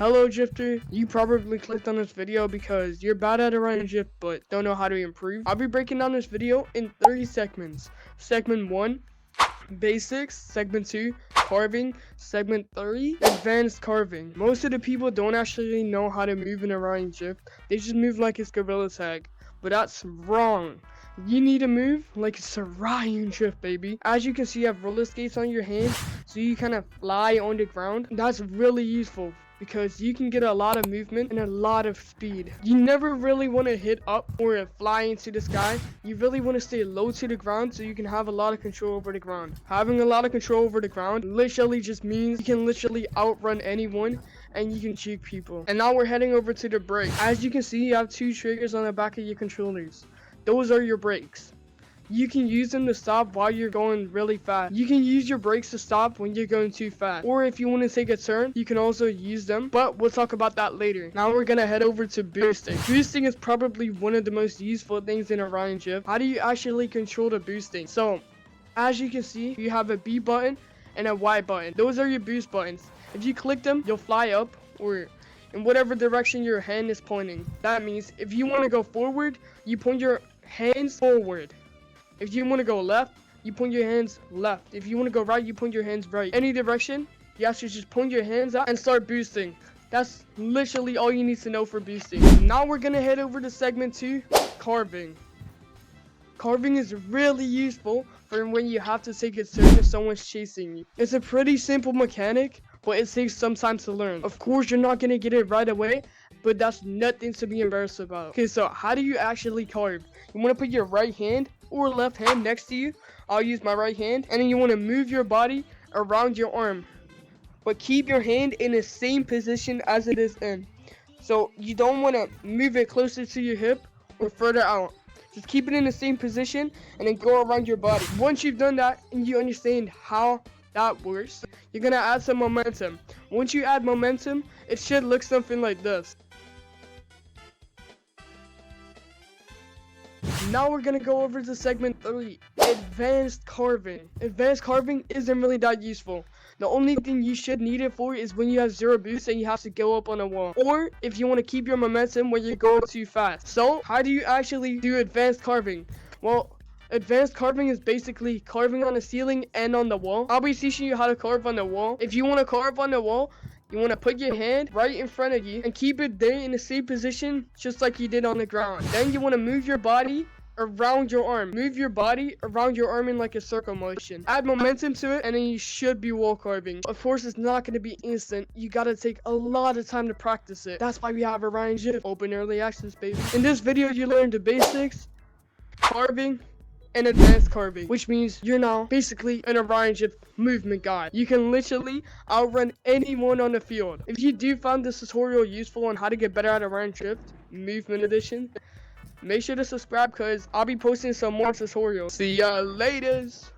Hello Drifter, you probably clicked on this video because you're bad at Orion Drift but don't know how to improve. I'll be breaking down this video in 3 segments. Segment 1, Basics. Segment 2, Carving. Segment 3, Advanced Carving. Most of the people don't actually know how to move in Orion Drift. They just move like it's Gorilla Tag. But that's wrong. You need to move like it's Orion Drift, baby. As you can see, you have roller skates on your hands, so you kind of fly on the ground. That's really useful because you can get a lot of movement and a lot of speed. You never really want to hit up or fly into the sky. You really want to stay low to the ground so you can have a lot of control over the ground. Having a lot of control over the ground literally just means you can literally outrun anyone and you can juke people. And now we're heading over to the brake. As you can see, you have 2 triggers on the back of your controllers. Those are your brakes. You can use them to stop while you're going really fast. You can use your brakes to stop when you're going too fast. Or if you want to take a turn, you can also use them. But we'll talk about that later. Now we're going to head over to boosting. Boosting is probably one of the most useful things in Orion Drift. How do you actually control the boosting? So, as you can see, you have a B button and a Y button. Those are your boost buttons. If you click them, you'll fly up or in whatever direction your hand is pointing. That means if you want to go forward, you point your hands forward. If you want to go left, you point your hands left. If you want to go right, you point your hands right. Any direction, you actually just point your hands out and start boosting. That's literally all you need to know for boosting. Now we're going to head over to segment 2, carving. Carving is really useful for when you have to take a turn if someone's chasing you. It's a pretty simple mechanic, but it takes some time to learn. Of course, you're not going to get it right away, but that's nothing to be embarrassed about. Okay, so how do you actually carve? You want to put your right hand or left hand next to you. I'll use my right hand. And then you want to move your body around your arm, but keep your hand in the same position as it is in. So you don't want to move it closer to your hip or further out. Just keep it in the same position and then go around your body. Once you've done that and you understand how that works, you're gonna add some momentum. Once you add momentum, it should look something like this. Now we're gonna go over to segment 3, advanced carving. Advanced carving isn't really that useful. The only thing you should need it for is when you have 0 boost and you have to go up on a wall, or if you want to keep your momentum when you're going too fast. So how do you actually do advanced carving? Well, advanced carving is basically carving on the ceiling and on the wall. I'll be teaching you how to carve on the wall. If you want to carve on the wall, you want to put your hand right in front of you and keep it there in the same position just like you did on the ground. Then you want to move your body around your arm. Move your body around your arm in like a circle motion. Add momentum to it and then you should be wall carving. Of course, it's not going to be instant. You got to take a lot of time to practice it. That's why we have Orion Drift open early access, baby. In this video, you learned the basics, carving, and advanced carving, which means you're now basically an Orion Drift movement guy. You can literally outrun anyone on the field. If you do find this tutorial useful on how to get better at Orion Drift movement edition, make sure to subscribe because I'll be posting some more tutorials. See ya laters.